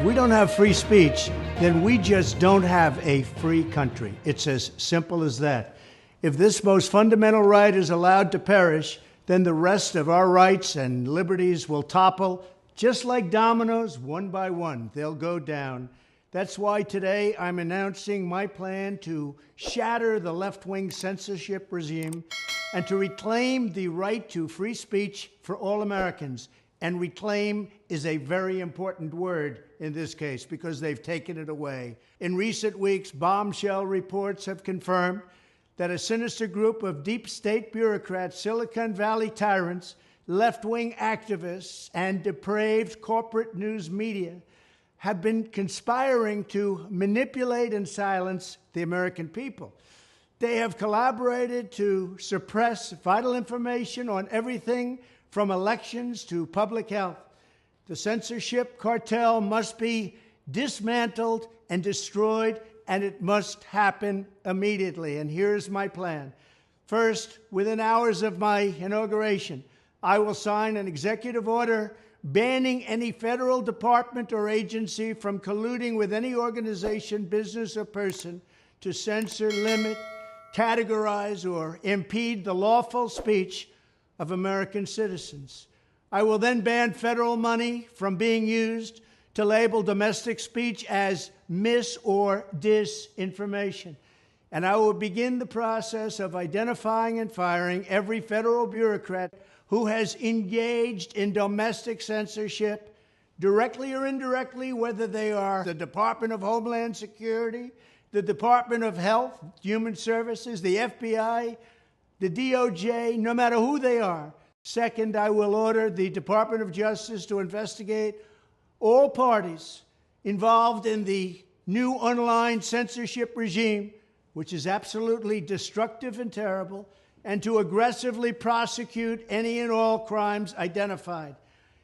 we don't have free speech, then we just don't have a free country. It's as simple as that. If this most fundamental right is allowed to perish, then the rest of our rights and liberties will topple, just like dominoes, one by one. They'll go down. That's why today I'm announcing my plan to shatter the left-wing censorship regime and to reclaim the right to free speech for all Americans. And reclaim is a very important word in this case because they've taken it away. In recent weeks, bombshell reports have confirmed that a sinister group of deep state bureaucrats, Silicon Valley tyrants, left-wing activists, and depraved corporate news media have been conspiring to manipulate and silence the American people. They have collaborated to suppress vital information on everything from elections to public health. The censorship cartel must be dismantled and destroyed, and it must happen immediately. And here's my plan. First, within hours of my inauguration, I will sign an executive order banning any federal department or agency from colluding with any organization, business, or person to censor, limit, categorize, or impede the lawful speech of American citizens. I will then ban federal money from being used to label domestic speech as mis- or disinformation. And I will begin the process of identifying and firing every federal bureaucrat who has engaged in domestic censorship, directly or indirectly, whether they are the Department of Homeland Security, the Department of Health, Human Services, the FBI, the DOJ, no matter who they are. Second, I will order the Department of Justice to investigate all parties involved in the new online censorship regime, which is absolutely destructive and terrible, and to aggressively prosecute any and all crimes identified.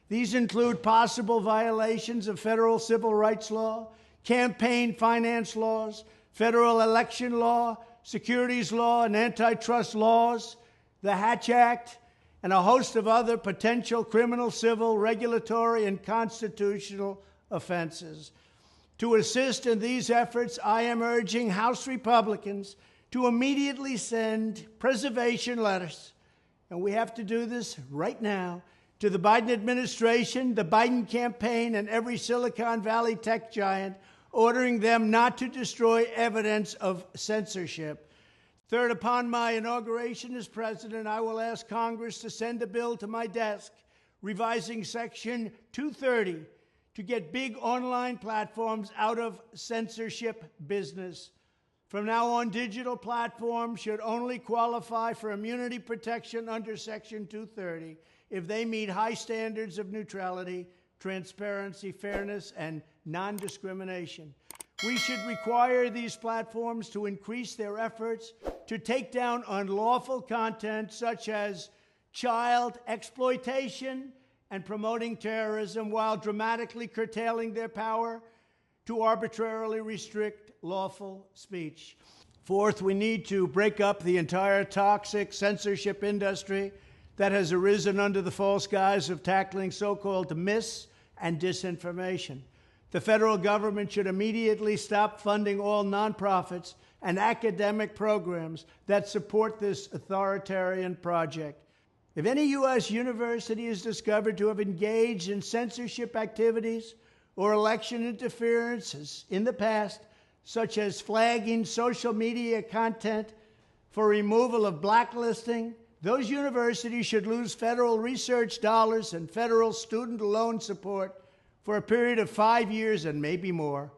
These include possible violations of federal civil rights law, campaign finance laws, federal election law, securities law, and antitrust laws, the Hatch Act, and a host of other potential criminal, civil, regulatory, and constitutional offenses. To assist in these efforts, I am urging House Republicans to immediately send preservation letters, and we have to do this right now, to the Biden administration, the Biden campaign, and every Silicon Valley tech giant, ordering them not to destroy evidence of censorship. Third, upon my inauguration as president, I will ask Congress to send a bill to my desk revising Section 230 to get big online platforms out of censorship business. From now on, digital platforms should only qualify for immunity protection under Section 230 if they meet high standards of neutrality, transparency, fairness, and non-discrimination. We should require these platforms to increase their efforts to take down unlawful content such as child exploitation and promoting terrorism, while dramatically curtailing their power to arbitrarily restrict lawful speech. Fourth, we need to break up the entire toxic censorship industry that has arisen under the false guise of tackling so-called mis- and disinformation. The federal government should immediately stop funding all nonprofits and academic programs that support this authoritarian project. If any U.S. university is discovered to have engaged in censorship activities or election interferences in the past, such as flagging social media content for removal of blacklisting, those universities should lose federal research dollars and federal student loan support for a period of 5 years and maybe more.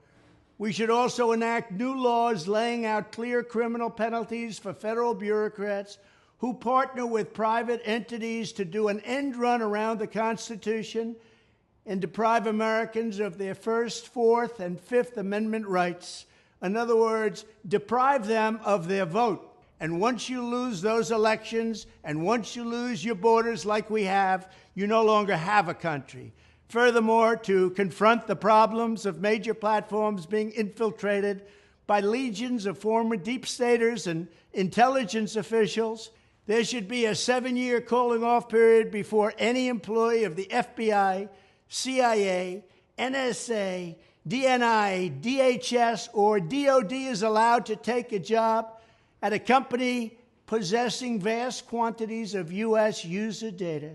We should also enact new laws laying out clear criminal penalties for federal bureaucrats who partner with private entities to do an end run around the Constitution and deprive Americans of their First, Fourth, and Fifth Amendment rights. In other words, deprive them of their vote. And once you lose those elections, and once you lose your borders like we have, you no longer have a country. Furthermore, to confront the problems of major platforms being infiltrated by legions of former deep staters and intelligence officials, there should be a 7-year cooling-off period before any employee of the FBI, CIA, NSA, DNI, DHS, or DOD is allowed to take a job at a company possessing vast quantities of U.S. user data.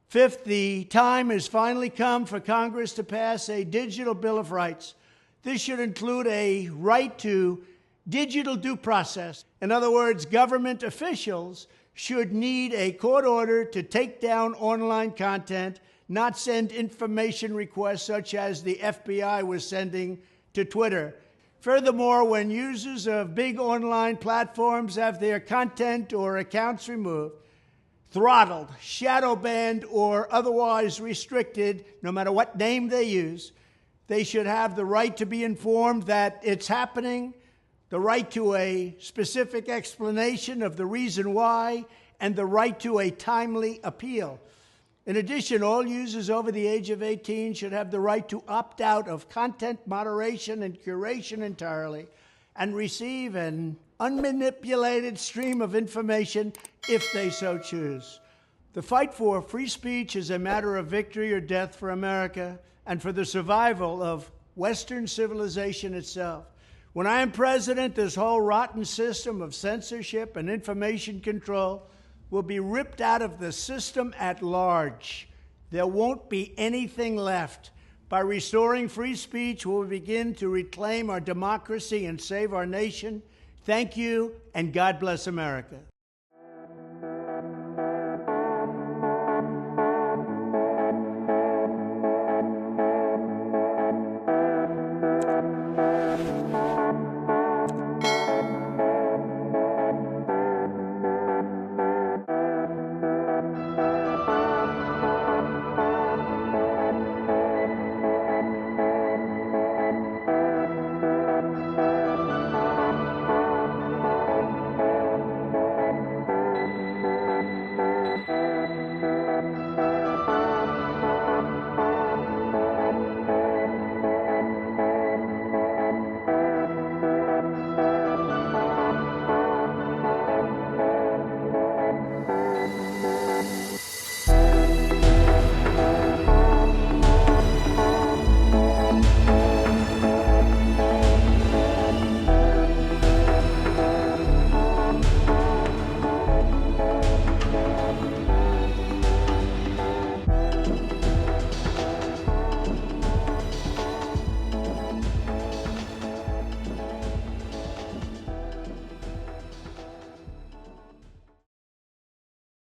Fifth, the time has finally come for Congress to pass a digital Bill of Rights. This should include a right to digital due process. In other words, government officials should need a court order to take down online content, not send information requests such as the FBI was sending to Twitter. Furthermore, when users of big online platforms have their content or accounts removed, throttled, shadow banned, or otherwise restricted, no matter what name they use, they should have the right to be informed that it's happening, the right to a specific explanation of the reason why, and the right to a timely appeal. In addition, all users over the age of 18 should have the right to opt out of content moderation and curation entirely and receive an unmanipulated stream of information if they so choose. The fight for free speech is a matter of victory or death for America and for the survival of Western civilization itself. When I am president, this whole rotten system of censorship and information control will be ripped out of the system at large. There won't be anything left. By restoring free speech, we'll begin to reclaim our democracy and save our nation. Thank you, and God bless America.